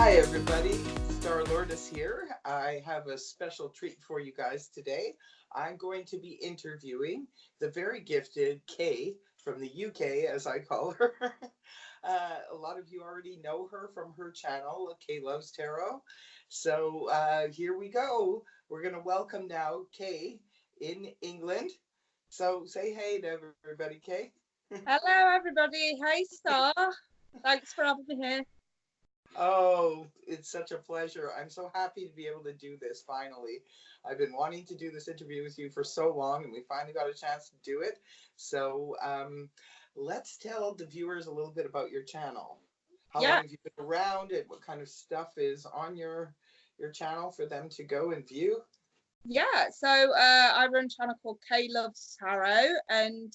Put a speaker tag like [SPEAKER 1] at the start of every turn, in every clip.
[SPEAKER 1] Hi, everybody. Star Lourdes here. I have a special treat for you guys today. I'm going to be interviewing the very gifted Kay from the UK, as I call her. A lot of you already know her from her channel, Kay Loves Tarot. So here we go. We're going to welcome now Kay in England. So say hey to everybody, Kay.
[SPEAKER 2] Hello, everybody. Hey, Star. Thanks for having me here.
[SPEAKER 1] Oh, it's such a pleasure. I'm so happy to be able to do this finally. I've been wanting to do this interview with you for so long, and we finally got a chance to do it. So, let's tell the viewers a little bit about your channel. How
[SPEAKER 2] Yeah,
[SPEAKER 1] long have you been around and what kind of stuff is on your channel for them to go and view?
[SPEAKER 2] yeah. So I run a channel called Kay Loves Tarot, and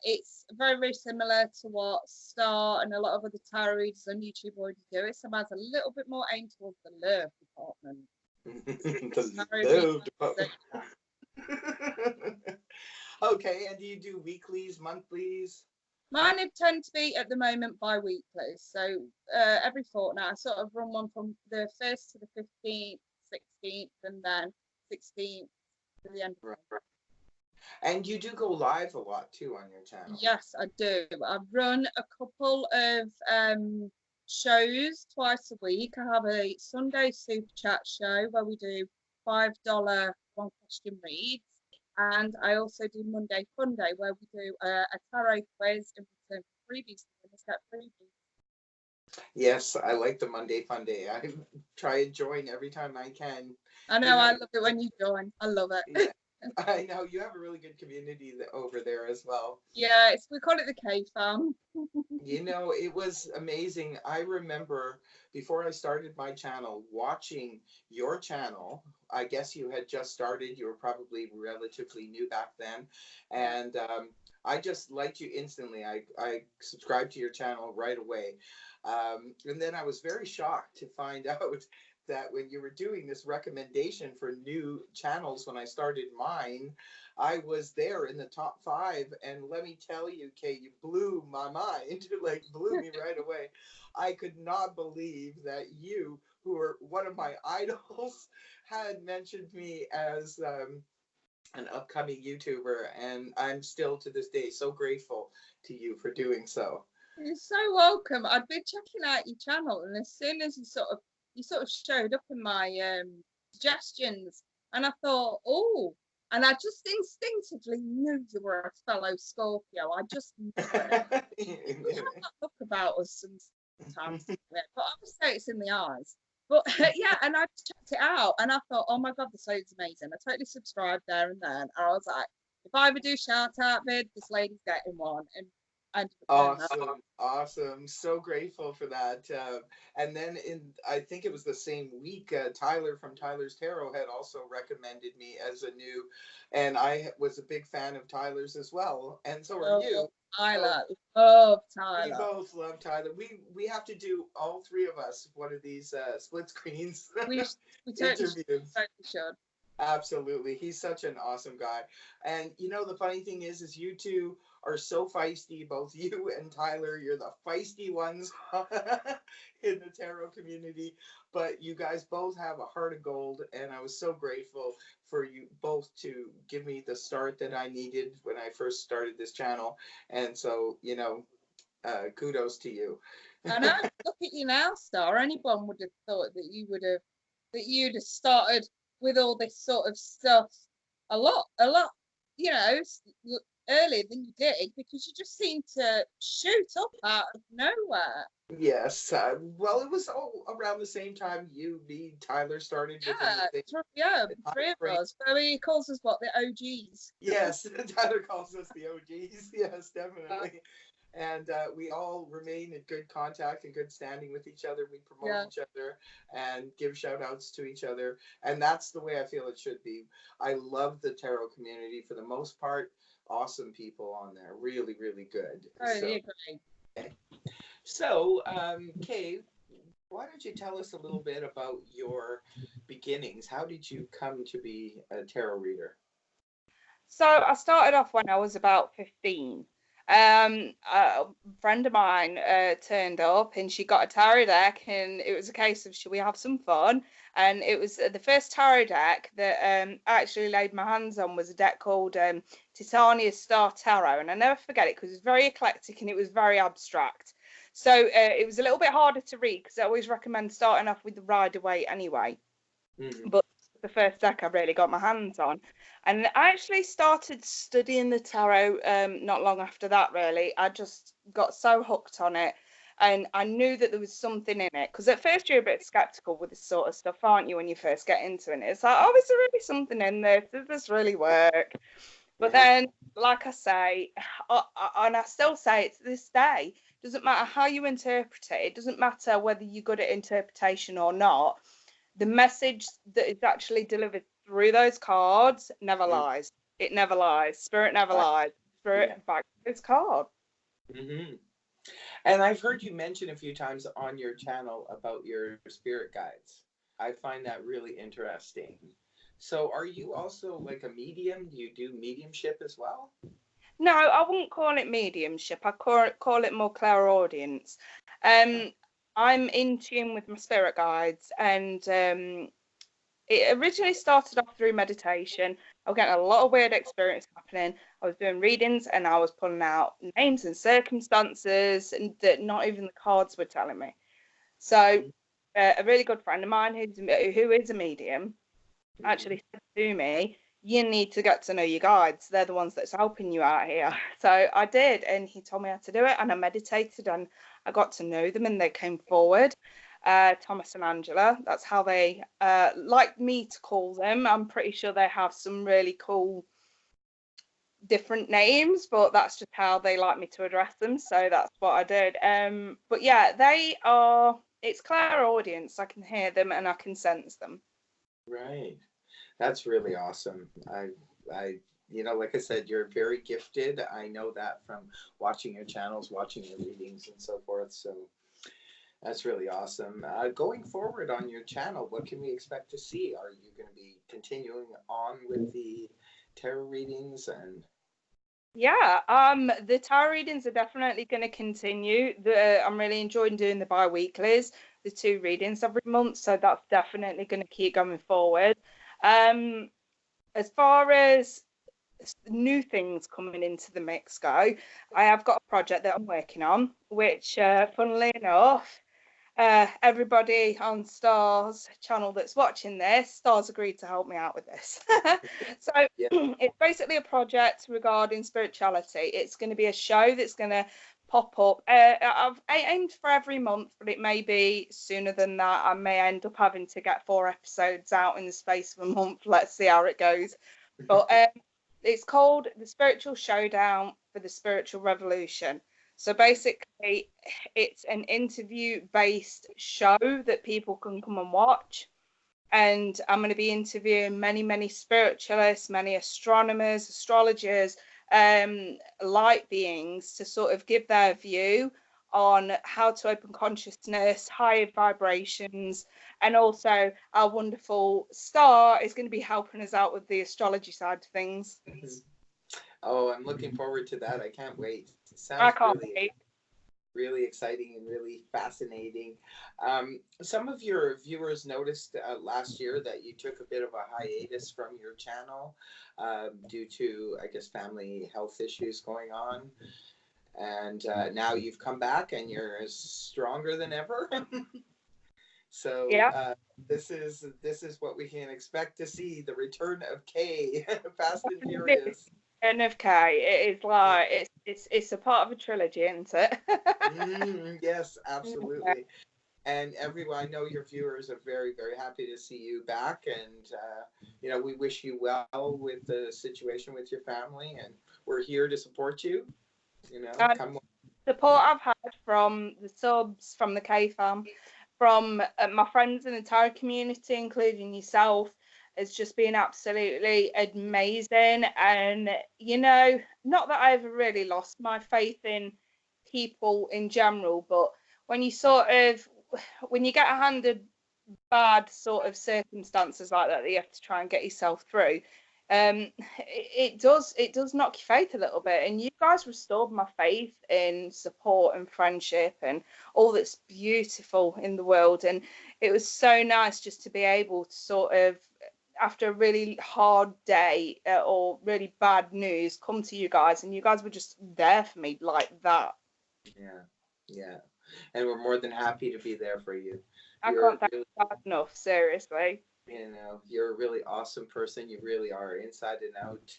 [SPEAKER 2] it's very, very similar to what Star and a lot of other tarot readers on YouTube already do. It's about a little bit more aimed towards the love department.
[SPEAKER 1] The
[SPEAKER 2] Tarot
[SPEAKER 1] love
[SPEAKER 2] readers,
[SPEAKER 1] department. Okay, and do you do weeklies, monthlies?
[SPEAKER 2] mine have tend to be at the moment bi-weekly. So every fortnight, I sort of run one from the 1st to the 15th, 16th, and then 16th to the end of the
[SPEAKER 1] Right.
[SPEAKER 2] month.
[SPEAKER 1] And you do go live a lot too on your channel.
[SPEAKER 2] Yes, I do. I run a couple of shows twice a week. I have a Sunday super chat show where we do $5 one question reads, and I also do Monday Fun Day where we do a tarot quiz in return for freebies. Winners get freebies.
[SPEAKER 1] Yes, I like the Monday Fun Day. I try and join every time I can.
[SPEAKER 2] I
[SPEAKER 1] You
[SPEAKER 2] know,
[SPEAKER 1] have,
[SPEAKER 2] I love it when you join. I love
[SPEAKER 1] yeah,
[SPEAKER 2] it.
[SPEAKER 1] I know you have a really good community over there as well.
[SPEAKER 2] Yeah, we call it the K fam.
[SPEAKER 1] You know, it was amazing. I remember before I started my channel, watching your channel. I guess you had just started. You were probably relatively new back then. And I just liked you instantly. I subscribed to your channel right away. And then I was very shocked to find out that when you were doing this recommendation for new channels when I started mine, I was there in the top five, and let me tell you, Kay, you blew my mind, like blew me right away. I could not believe that you, who are one of my idols, had mentioned me as an upcoming YouTuber, and I'm still to this day so grateful to you for doing so.
[SPEAKER 2] You're so welcome. I'd been checking out your channel, and as soon as you sort of showed up in my suggestions, and I thought, oh, and I just instinctively knew you were a fellow Scorpio. I just knew it. We have that look about us sometimes, but obviously it's in the eyes. But yeah, and I checked it out, and I thought, oh my god, this lady's amazing. I totally subscribed there and then. And I was like, if I ever do shout out vid, this lady's getting one, and I ended up doing that.
[SPEAKER 1] Awesome, awesome. So grateful for that. And then I think it was the same week, Tyler from Tyler's Tarot had also recommended me as a new, and I was a big fan of Tyler's as well, and so are
[SPEAKER 2] Oh,
[SPEAKER 1] you. So
[SPEAKER 2] Tyler, love
[SPEAKER 1] we
[SPEAKER 2] Tyler.
[SPEAKER 1] both love Tyler. We have to do all three of us one of these split screens
[SPEAKER 2] We we
[SPEAKER 1] interviews.
[SPEAKER 2] totally should.
[SPEAKER 1] Absolutely. He's such an awesome guy. And you know, the funny thing is you two are so feisty, both you and Tyler. You're the feisty ones in the tarot community, but you guys both have a heart of gold. And I was so grateful for you both to give me the start that I needed when I first started this channel. And so, kudos to you.
[SPEAKER 2] I know. Look at you now, Star. Anyone would have thought that you'd have started with all this sort of stuff a lot, you know, earlier than you did because you just seem to shoot up out of nowhere.
[SPEAKER 1] Yes. Well, it was all around the same time you, me, Tyler started within the
[SPEAKER 2] Yeah,
[SPEAKER 1] same
[SPEAKER 2] yeah,
[SPEAKER 1] time
[SPEAKER 2] three of
[SPEAKER 1] frame.
[SPEAKER 2] us. I mean, he calls us what the OGs.
[SPEAKER 1] Yes, Tyler calls us the OGs. Yes, definitely. And we all remain in good contact and good standing with each other. We promote
[SPEAKER 2] Yeah.
[SPEAKER 1] each other and give shout outs to each other. And that's the way I feel it should be. I love the tarot community for the most part. Awesome people on there. Really, really good.
[SPEAKER 2] Totally agree.
[SPEAKER 1] Kay, why don't you tell us a little bit about your beginnings? How did you come to be a tarot reader?
[SPEAKER 2] So I started off when I was about 15. A friend of mine turned up and she got a tarot deck, and it was a case of, should we have some fun? And it was the first tarot deck that I actually laid my hands on was a deck called Titania Star Tarot, and I never forget it because it was very eclectic and it was very abstract. So it was a little bit harder to read because I always recommend starting off with the Rider-Waite anyway. But the first deck I really got my hands on, and I actually started studying the tarot not long after that. Really, I just got so hooked on it, and I knew that there was something in it, because at first you're a bit skeptical with this sort of stuff, aren't you, when you first get into it? It's like, oh, is there really something in this? Does this really work? But then, like I say, and I still say it to this day, doesn't matter how you interpret it, it doesn't matter whether you're good at interpretation or not, the message that is actually delivered through those cards never lies. It never lies. Spirit never lies. Spirit backs its card.
[SPEAKER 1] And I've heard you mention a few times on your channel about your spirit guides. I find that really interesting. So are you also like a medium? Do you do mediumship as well?
[SPEAKER 2] No, I wouldn't call it mediumship. I call it more clairaudience. I'm in tune with my spirit guides, and it originally started off through meditation. I was getting a lot of weird experience happening. I was doing readings and I was pulling out names and circumstances and that not even the cards were telling me. So a really good friend of mine who is a medium actually said to me, you need to get to know your guides. They're the ones that's helping you out here. So I did, and he told me how to do it, and I meditated and I got to know them, and they came forward. Thomas and Angela, that's how they like me to call them. I'm pretty sure they have some really cool different names, but that's just how they like me to address them, so that's what I did. But yeah, it's clairaudience. I can hear them and I can sense them.
[SPEAKER 1] Right. That's really awesome. Like I said, you're very gifted. I know that from watching your channels, watching your readings and so forth. So that's really awesome. Going forward on your channel, what can we expect to see? Are you going to be continuing on with the tarot readings? And
[SPEAKER 2] yeah, the tarot readings are definitely going to continue. I'm really enjoying doing the bi-weeklies, the 2 readings every month, so that's definitely going to keep going forward. As far as new things coming into the mix go, I have got a project that I'm working on, which funnily enough, everybody on Star's channel that's watching this, Star's agreed to help me out with this. So it's basically a project regarding spirituality. It's going to be a show that's going to pop up. I've aimed for every month, but it may be sooner than that. I may end up having to get 4 episodes out in the space of a month. Let's see how it goes. But it's called The Spiritual Showdown for the Spiritual Revolution. So basically, it's an interview-based show that people can come and watch. And I'm going to be interviewing many, many spiritualists, many astronomers, astrologers, light beings to sort of give their view on how to open consciousness, higher vibrations, and also our wonderful Star is going to be helping us out with the astrology side of things.
[SPEAKER 1] Oh, I'm looking forward to that. I can't wait. It sounds really exciting and really fascinating. Some of your viewers noticed last year that you took a bit of a hiatus from your channel due to, I guess, family health issues going on. And now you've come back and you're stronger than ever. So this is what we can expect to see, the return of Kay, Fast and Furious.
[SPEAKER 2] And of Kay, it is like it's a part of a trilogy, isn't it?
[SPEAKER 1] Yes, absolutely. And everyone, I know your viewers are very, very happy to see you back, and we wish you well with the situation with your family, and we're here to support you. Come.
[SPEAKER 2] Support I've had from the subs, from the Kay fam, from my friends in the tarot community, including yourself, has just been absolutely amazing. And not that I ever really lost my faith in people in general, but when you get handed bad sort of circumstances like that you have to try and get yourself through, it does knock your faith a little bit. And you guys restored my faith in support and friendship and all that's beautiful in the world. And it was so nice just to be able to sort of, after a really hard day or really bad news, come to you guys, and you guys were just there for me like that.
[SPEAKER 1] Yeah, and we're more than happy to be there for you.
[SPEAKER 2] I can't thank you enough, seriously.
[SPEAKER 1] You know, you're a really awesome person. You really are, inside and out.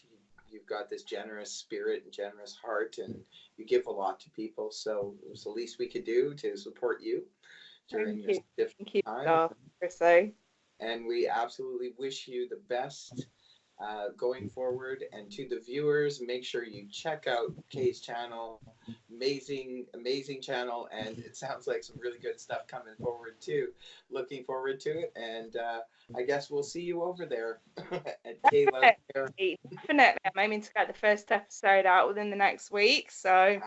[SPEAKER 1] You've got this generous spirit and generous heart, and you give a lot to people. So it was the least we could do to support you during this difficult time.
[SPEAKER 2] Seriously.
[SPEAKER 1] And we absolutely wish you the best going forward. And to the viewers, make sure you check out Kay's channel. Amazing channel, and it sounds like some really good stuff coming forward too. Looking forward to it, and I guess we'll see you over there at Kayla.
[SPEAKER 2] Definitely. I'm aiming to get the first episode out within the next week, so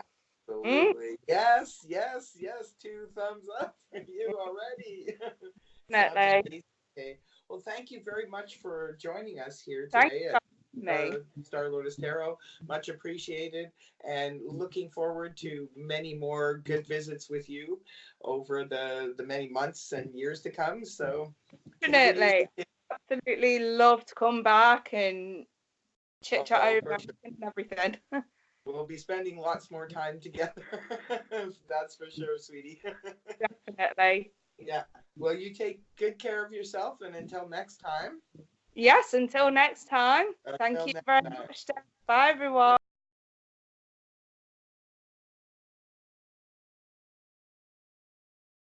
[SPEAKER 1] absolutely. Yes, 2 thumbs up for you already.
[SPEAKER 2] Definitely.
[SPEAKER 1] Okay. Well, thank you very much for joining us here today at Star Lotus Tarot. Much appreciated, and looking forward to many more good visits with you over the many months and years to come. So
[SPEAKER 2] definitely, absolutely love to come back and chit chat over everything.
[SPEAKER 1] We'll be spending lots more time together. That's for sure, sweetie.
[SPEAKER 2] Definitely.
[SPEAKER 1] Yeah. Well, you take good care of yourself, and until next time.
[SPEAKER 2] Yes, until next time. Thank you very much. Bye, everyone.